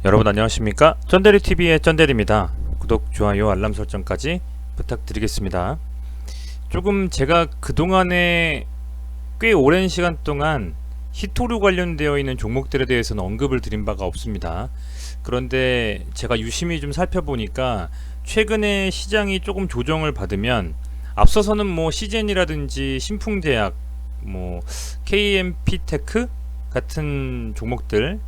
여러분 안녕하십니까? 쩐데리TV의 쩐데리입니다. 구독, 좋아요, 알람 설정까지 부탁드리겠습니다. 조금 제가 그동안에 꽤 오랜 시간 동안 히토류 관련되어 있는 종목들에 대해서는 언급을 드린 바가 없습니다. 그런데 제가 유심히 좀 살펴보니까 최근에 시장이 조금 조정을 받으면 앞서서는 뭐 CGN이라든지 신풍제약, 뭐 KMP테크 같은 종목들,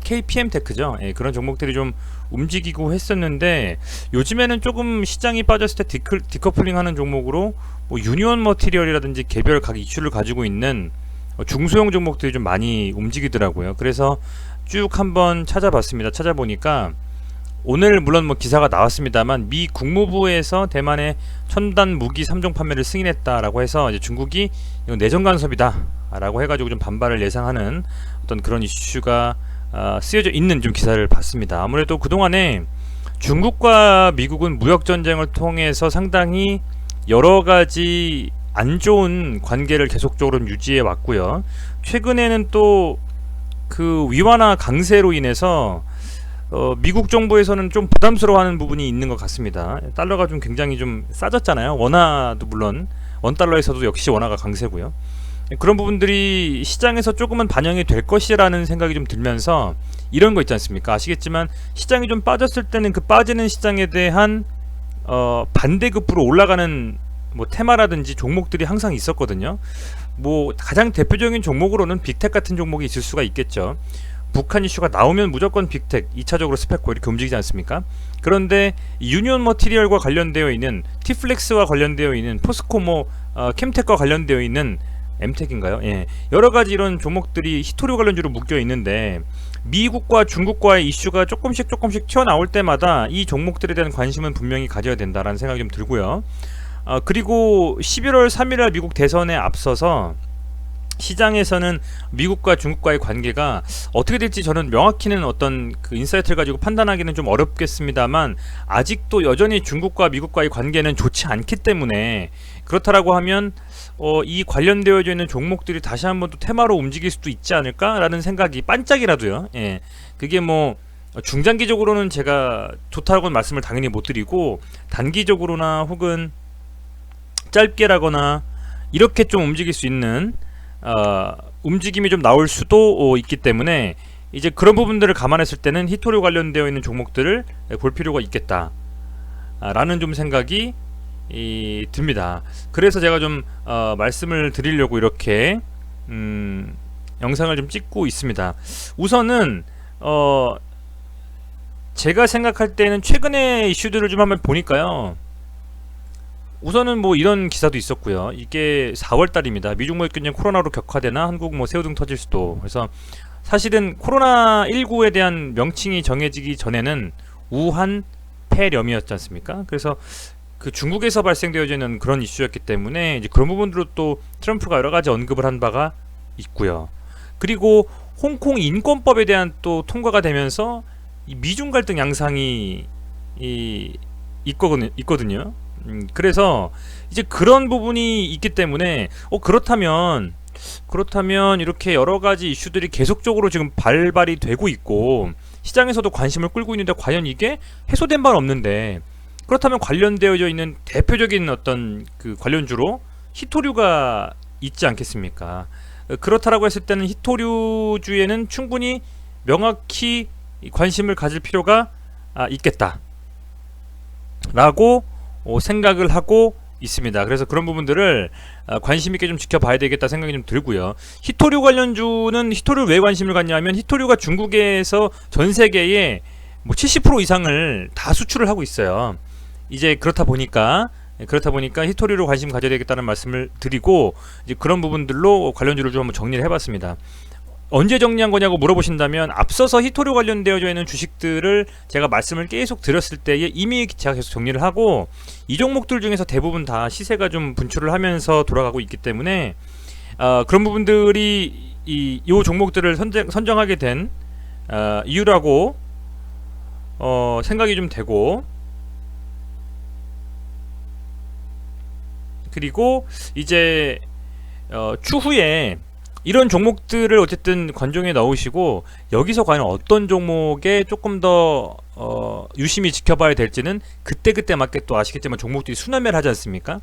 KPM테크죠. 예, 그런 종목들이 좀 움직이고 했었는데 요즘에는 조금 시장이 빠졌을 때 디커플링 하는 종목으로 뭐 유니온 머티리얼이라든지 개별 각 이슈를 가지고 있는 중소형 종목들이 좀 많이 움직이더라고요. 그래서 쭉 한번 찾아봤습니다. 찾아보니까 오늘 물론 뭐 기사가 나왔습니다만 미 국무부에서 대만의 첨단 무기 3종 판매를 승인했다라고 해서 이제 중국이 이건 내정 간섭이다 라고 해가지고 좀 반발을 예상하는 어떤 그런 이슈가 쓰여져 있는 좀 기사를 봤습니다. 아무래도 그동안에 중국과 미국은 무역전쟁을 통해서 상당히 여러가지 안 좋은 관계를 계속적으로 유지해 왔고요. 최근에는 또 그 위안화 강세로 인해서 미국 정부에서는 좀 부담스러워하는 부분이 있는 것 같습니다. 달러가 좀 굉장히 좀 싸졌잖아요. 원화도 물론 원달러에서도 역시 원화가 강세고요. 그런 부분들이 시장에서 조금은 반영이 될 것이라는 생각이 좀 들면서 이런 거 있지 않습니까? 아시겠지만 시장이 좀 빠졌을 때는 그 빠지는 시장에 대한 반대급부로 올라가는 뭐 테마라든지 종목들이 항상 있었거든요. 뭐 가장 대표적인 종목으로는 빅텍 같은 종목이 있을 수가 있겠죠. 북한 이슈가 나오면 무조건 빅텍, 2차적으로 스펙코 이렇게 움직이지 않습니까? 그런데 유니온 머티리얼과 관련되어 있는 티플렉스와 관련되어 있는 포스코모, 캠텍과 관련되어 있는 엠텍인가요? 예. 여러가지 이런 종목들이 히토류 관련주로 묶여 있는데 미국과 중국과의 이슈가 조금씩 튀어나올 때마다 이 종목들에 대한 관심은 분명히 가져야 된다라는 생각이 좀 들고요. 그리고 11월 3일날 미국 대선에 앞서서 시장에서는 미국과 중국과의 관계가 어떻게 될지 저는 명확히는 어떤 그 인사이트를 가지고 판단하기는 좀 어렵겠습니다만 아직도 여전히 중국과 미국과의 관계는 좋지 않기 때문에 그렇다라고 하면 이 관련되어져 있는 종목들이 다시 한번 또 테마로 움직일 수도 있지 않을까라는 생각이 반짝이라도요. 예, 그게 뭐 중장기적으로는 제가 좋다고는 말씀을 당연히 못 드리고 단기적으로나 혹은 짧게라거나 이렇게 좀 움직일 수 있는 움직임이 좀 나올 수도 있기 때문에 이제 그런 부분들을 감안했을 때는 히토류 관련되어 있는 종목들을 볼 필요가 있겠다 라는 좀 생각이 듭니다. 그래서 제가 좀 말씀을 드리려고 이렇게 영상을 좀 찍고 있습니다. 우선은 제가 생각할 때는 최근의 이슈들을 좀 한번 보니까요. 우선은 뭐 이런 기사도 있었고요. 이게 4월달입니다. 미중 무역 경쟁 코로나로 격화되나 한국 뭐 새우등 터질 수도. 그래서 사실은 코로나19에 대한 명칭이 정해지기 전에는 우한 폐렴이었지 않습니까? 그래서 그 중국에서 발생되어져 있는 그런 이슈였기 때문에 이제 그런 부분들로 또 트럼프가 여러 가지 언급을 한 바가 있고요. 그리고 홍콩 인권법에 대한 또 통과가 되면서 이 미중 갈등 양상이 있거든요. 그래서 이제 그런 부분이 있기 때문에 그렇다면 이렇게 여러 가지 이슈들이 계속적으로 지금 발발이 되고 있고 시장에서도 관심을 끌고 있는데 과연 이게 해소된 바는 없는데 그렇다면 관련되어져 있는 대표적인 어떤 그 관련주로 히토류가 있지 않겠습니까? 그렇다라고 했을 때는 히토류주에는 충분히 명확히 관심을 가질 필요가 있겠다 라고 생각을 하고 있습니다. 그래서 그런 부분들을 관심 있게 좀 지켜봐야 되겠다 생각이 좀 들고요. 히토류 관련주는 히토류 왜 관심을 갖냐면 히토류가 중국에서 전 세계에 뭐 70% 이상을 다 수출을 하고 있어요. 이제 그렇다 보니까 히토류로 관심 가져야 되겠다는 말씀을 드리고 이제 그런 부분들로 관련주를 좀 한번 정리를 해봤습니다. 언제 정리한 거냐고 물어보신다면 앞서서 히토류 관련되어져 있는 주식들을 제가 말씀을 계속 드렸을 때에 이미 제가 계속 정리를 하고 이 종목들 중에서 대부분 다 시세가 좀 분출을 하면서 돌아가고 있기 때문에 그런 부분들이 이 종목들을 선정하게 된 이유라고 생각이 좀 되고 그리고 이제 추후에 이런 종목들을 어쨌든 관종에 넣으시고 여기서 과연 어떤 종목에 조금 더 유심히 지켜봐야 될지는 그때그때 맞게 또 아시겠지만 종목들이 순환매를 하지 않습니까?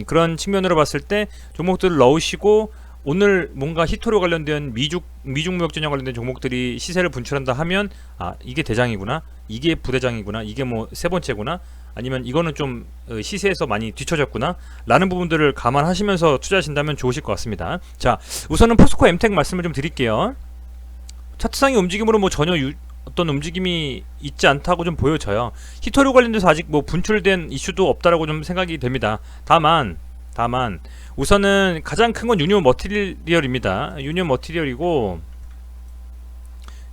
그런 측면으로 봤을 때 종목들을 넣으시고 오늘 뭔가 히토류 관련된 미중무역전쟁 관련된 종목들이 시세를 분출한다 하면 아 이게 대장이구나, 이게 부대장이구나, 이게 뭐 세 번째구나, 아니면 이거는 좀 시세에서 많이 뒤처졌구나 라는 부분들을 감안하시면서 투자하신다면 좋으실 것 같습니다. 자, 우선은 포스코 엠텍 말씀을 좀 드릴게요. 차트상의 움직임으로 뭐 전혀 어떤 움직임이 있지 않다고 좀 보여져요. 히토류 관련돼서 아직 뭐 분출된 이슈도 없다라고 좀 생각이 됩니다. 다만 우선은 가장 큰 건 유니온 머티리얼입니다. 유니온 머티리얼이고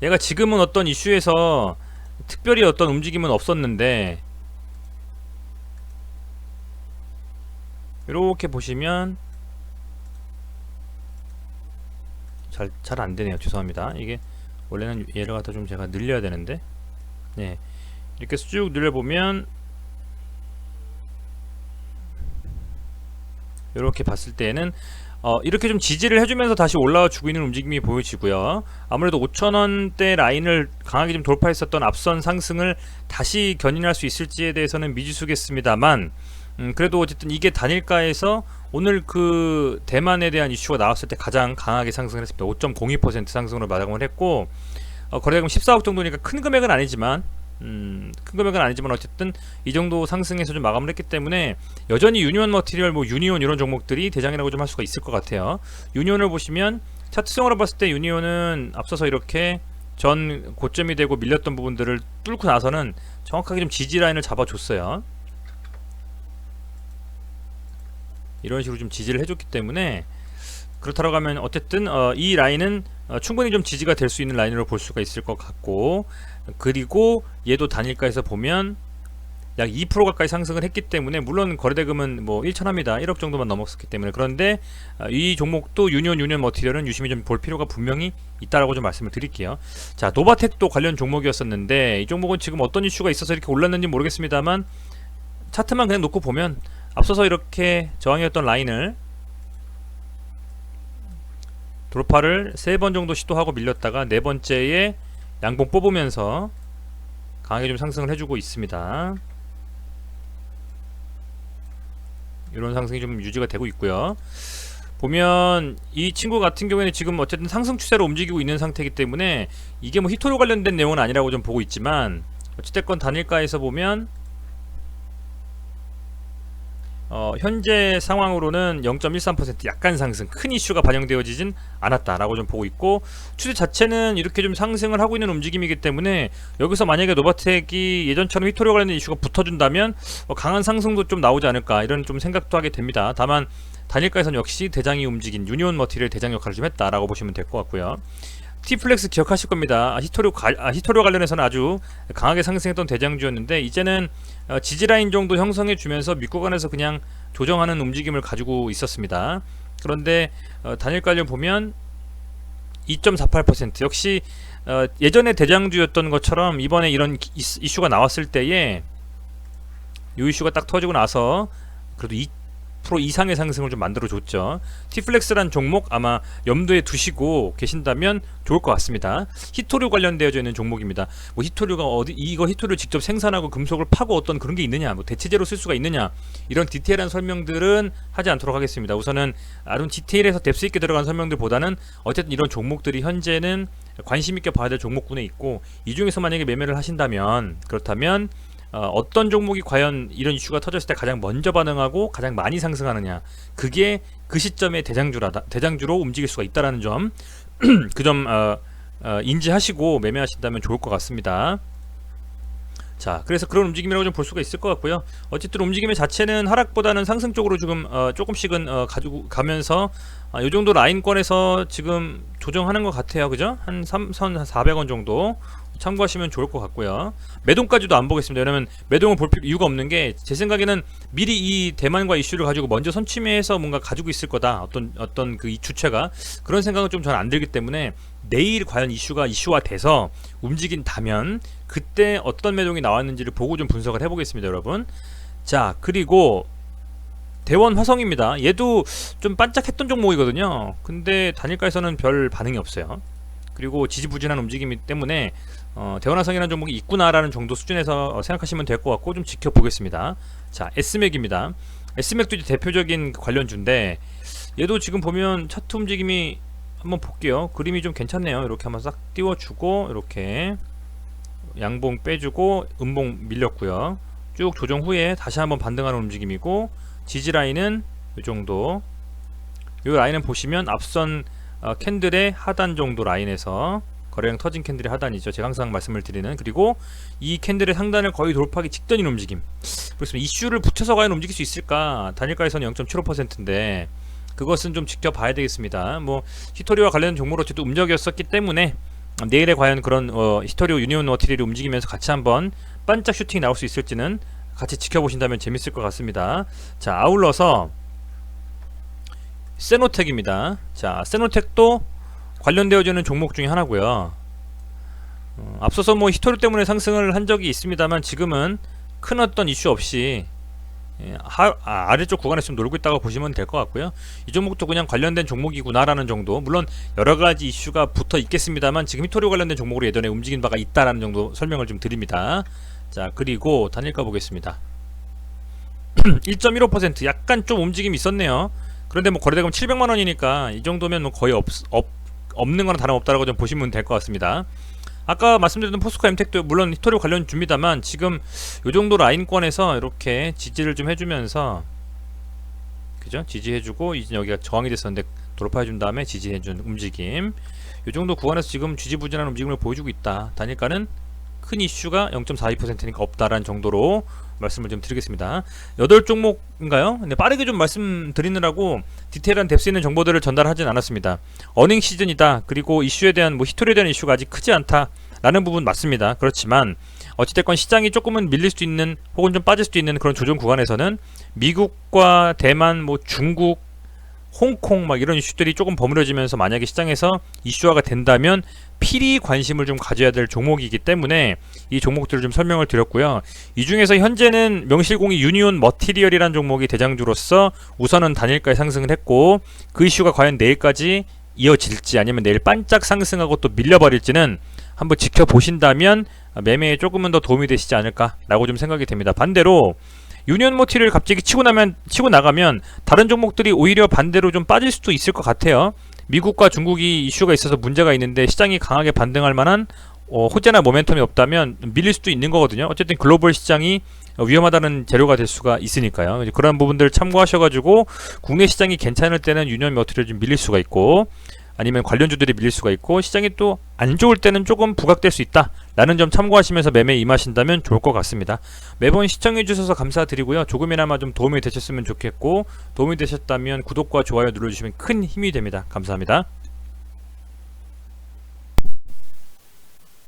얘가 지금은 어떤 이슈에서 특별히 어떤 움직임은 없었는데 이렇게 보시면 잘 안되네요. 죄송합니다. 이게 원래는 얘를 갖다 좀 제가 늘려야 되는데 네, 이렇게 쭉 늘려보면 이렇게 봤을 때는 이렇게 좀 지지를 해주면서 다시 올라와 주고 있는 움직임이 보여지고요. 아무래도 5,000원대 라인을 강하게 좀 돌파했었던 앞선 상승을 다시 견인할 수 있을지에 대해서는 미지수겠습니다만 그래도 어쨌든 이게 단일가에서 오늘 그 대만에 대한 이슈가 나왔을 때 가장 강하게 상승을 했습니다. 5.02% 상승으로 마감을 했고 거래대금 14억 정도니까 큰 금액은 아니지만 어쨌든 이 정도 상승해서 좀 마감을 했기 때문에 여전히 유니온 머티리얼, 뭐 유니온 이런 종목들이 대장이라고 좀 할 수가 있을 것 같아요. 유니온을 보시면 차트성으로 봤을 때 유니온은 앞서서 이렇게 전 고점이 되고 밀렸던 부분들을 뚫고 나서는 정확하게 좀 지지 라인을 잡아줬어요. 이런 식으로 좀 지지를 해줬기 때문에 그렇다고 하면 어쨌든 이 라인은 충분히 좀 지지가 될 수 있는 라인으로 볼 수가 있을 것 같고, 그리고 얘도 단일가에서 보면 약 2% 가까이 상승을 했기 때문에 물론 거래대금은 뭐 1천합니다. 1억 정도만 넘었었기 때문에. 그런데 이 종목도 유니온 머티리얼은 유심히 좀 볼 필요가 분명히 있다라고 좀 말씀을 드릴게요. 자, 노바텍도 관련 종목이었었는데 이 종목은 지금 어떤 이슈가 있어서 이렇게 올랐는지 모르겠습니다만 차트만 그냥 놓고 보면 앞서서 이렇게 저항이었던 라인을 돌파를 3번 정도 시도하고 밀렸다가 4번째에 양봉 뽑으면서 강하게 좀 상승을 해주고 있습니다. 이런 상승이 좀 유지가 되고 있고요. 보면 이 친구 같은 경우에는 지금 어쨌든 상승 추세로 움직이고 있는 상태이기 때문에 이게 뭐 히토로 관련된 내용은 아니라고 좀 보고 있지만 어찌됐건 단일가에서 보면 현재 상황으로는 0.13% 약간 상승, 큰 이슈가 반영되어지진 않았다라고 좀 보고 있고, 추세 자체는 이렇게 좀 상승을 하고 있는 움직임이기 때문에 여기서 만약에 노바텍이 예전처럼 히토리와 관련된 이슈가 붙어준다면 강한 상승도 좀 나오지 않을까 이런 좀 생각도 하게 됩니다. 다만 단일가에서는 역시 대장이 움직인 유니온 머티리얼 대장 역할을 좀 했다라고 보시면 될 것 같고요. T플렉스 기억하실 겁니다. 히토리와 관련해서는 아주 강하게 상승했던 대장주였는데 이제는 지지라인 정도 형성해 주면서 밑구간에서 그냥 조정하는 움직임을 가지고 있었습니다. 그런데 단일가를 보면 2.48% 역시 예전에 대장주였던 것처럼 이번에 이런 이슈가 나왔을 때에 이 이슈가 딱 터지고 나서 그래도 2% 이상의 상승을 좀 만들어줬죠. T플렉스란 종목 아마 염두에 두시고 계신다면 좋을 것 같습니다. 히토류 관련되어져 있는 종목입니다. 뭐 히토류가 이거 히토류를 직접 생산하고 금속을 파고 어떤 그런 게 있느냐, 뭐 대체재로 쓸 수가 있느냐, 이런 디테일한 설명들은 하지 않도록 하겠습니다. 우선은 아주 디테일해서 뎁스 있게 들어간 설명들보다는 어쨌든 이런 종목들이 현재는 관심 있게 봐야 될 종목군에 있고, 이 중에서 만약에 매매를 하신다면 그렇다면 어떤 종목이 과연 이런 이슈가 터졌을 때 가장 먼저 반응하고 가장 많이 상승하느냐, 그게 그 시점의 대장주로 움직일 수가 있다는 점 그 점 인지하시고 매매하신다면 좋을 것 같습니다. 자, 그래서 그런 움직임이라고 좀 볼 수가 있을 것 같고요. 어쨌든 움직임의 자체는 하락보다는 상승 쪽으로 지금 조금씩은 가지고 가면서 이 정도 라인권에서 지금 조정하는 것 같아요. 그죠? 한 400원 정도 참고하시면 좋을 것 같고요. 매동까지도 안 보겠습니다. 왜냐면 매동을 볼 이유가 없는 게, 제 생각에는 미리 이 대만과 이슈를 가지고 먼저 선취매해서 뭔가 가지고 있을 거다, 어떤 그 이 주체가, 그런 생각은 좀 잘 안 들기 때문에 내일 과연 이슈화 돼서 움직인다면 그때 어떤 매동이 나왔는지를 보고 좀 분석을 해보겠습니다, 여러분. 자, 그리고 대원 화성입니다. 얘도 좀 반짝했던 종목이거든요. 근데 단일가에서는 별 반응이 없어요. 그리고 지지부진한 움직임이기 때문에 대원 화성이라는 종목이 있구나라는 정도 수준에서 생각하시면 될 것 같고 좀 지켜보겠습니다. 자, S맥입니다. S맥도 이제 대표적인 관련주인데 얘도 지금 보면 차트 움직임이 한번 볼게요. 그림이 좀 괜찮네요. 이렇게 한번 싹 띄워주고 이렇게 양봉 빼주고 음봉 밀렸고요. 쭉 조정 후에 다시 한번 반등하는 움직임이고 지지 라인은 이 정도. 이 라인은 보시면 앞선 캔들의 하단 정도 라인에서 거래량 터진 캔들의 하단이죠. 제가 항상 말씀을 드리는. 그리고 이 캔들의 상단을 거의 돌파하기 직전인 움직임. 그렇습니다. 이슈를 붙여서 과연 움직일 수 있을까? 단일가에서는 0.75%인데 그것은 좀 지켜봐야 되겠습니다. 뭐 히토리와 관련된 종목으로 어쨌든 움직였었기 때문에 내일에 과연 그런 히토리오 유니온 머티리얼이 움직이면서 같이 한번 반짝 슈팅이 나올 수 있을지는 같이 지켜보신다면 재밌을 것 같습니다. 자, 아울러서 세노텍입니다. 자, 세노텍도 관련되어지는 종목 중에 하나고요. 앞서서 뭐 히토리 때문에 상승을 한 적이 있습니다만 지금은 큰 어떤 이슈 없이 아래쪽 구간에서 좀 놀고 있다고 보시면 될 것 같고요. 이 종목도 그냥 관련된 종목이구나라는 정도. 물론 여러가지 이슈가 붙어 있겠습니다만 지금 히토리 관련된 종목으로 예전에 움직인 바가 있다라는 정도 설명을 좀 드립니다. 자, 그리고 단일가 보겠습니다. 1.15% 약간 좀 움직임이 있었네요. 그런데 뭐 거래대금 700만원이니까 이 정도면 뭐 거의 없는 거나 다름없다라고 좀 보시면 될 것 같습니다. 아까 말씀드렸던 포스코 엠텍도 물론 히토리 관련 줍니다만 지금 요 정도 라인권에서 이렇게 지지를 좀 해주면서, 그죠? 지지해주고 이제 여기가 저항이 됐었는데 돌파해준 다음에 지지해준 움직임. 요 정도 구간에서 지금 지지부진한 움직임을 보여주고 있다. 단일가는 큰 이슈가 0.42%니까 없다라는 정도로 말씀을 좀 드리겠습니다. 8종목인가요? 근데 빠르게 좀 말씀드리느라고 디테일한 뎁스 있는 정보들을 전달하진 않았습니다. 어닝 시즌이다. 그리고 이슈에 대한 뭐 히토리에 대한 이슈가 아직 크지 않다 라는 부분 맞습니다. 그렇지만 어찌됐건 시장이 조금은 밀릴 수도 있는 혹은 좀 빠질 수도 있는 그런 조정 구간에서는 미국과 대만, 뭐 중국, 홍콩 막 이런 이슈들이 조금 버무려지면서 만약에 시장에서 이슈화가 된다면 필히 관심을 좀 가져야 될 종목이기 때문에 이 종목들을 좀 설명을 드렸고요. 이 중에서 현재는 명실공히 유니온 머티리얼이라는 종목이 대장주로서 우선은 단일가에 상승을 했고 그 이슈가 과연 내일까지 이어질지 아니면 내일 반짝 상승하고 또 밀려버릴지는 한번 지켜보신다면 매매에 조금은 더 도움이 되시지 않을까라고 좀 생각이 됩니다. 반대로 유니온 머티리얼 갑자기 치고 나가면 다른 종목들이 오히려 반대로 좀 빠질 수도 있을 것 같아요. 미국과 중국이 이슈가 있어서 문제가 있는데 시장이 강하게 반등할 만한 호재나 모멘텀이 없다면 밀릴 수도 있는 거거든요. 어쨌든 글로벌 시장이 위험하다는 재료가 될 수가 있으니까요. 그런 부분들 참고하셔가지고 국내 시장이 괜찮을 때는 유니온 머티리얼 좀 밀릴 수가 있고 아니면 관련주들이 밀릴 수가 있고 시장이 또 안 좋을 때는 조금 부각될 수 있다 라는 점 참고하시면서 매매에 임하신다면 좋을 것 같습니다. 매번 시청해 주셔서 감사드리고요. 조금이나마 좀 도움이 되셨으면 좋겠고 도움이 되셨다면 구독과 좋아요 눌러주시면 큰 힘이 됩니다. 감사합니다.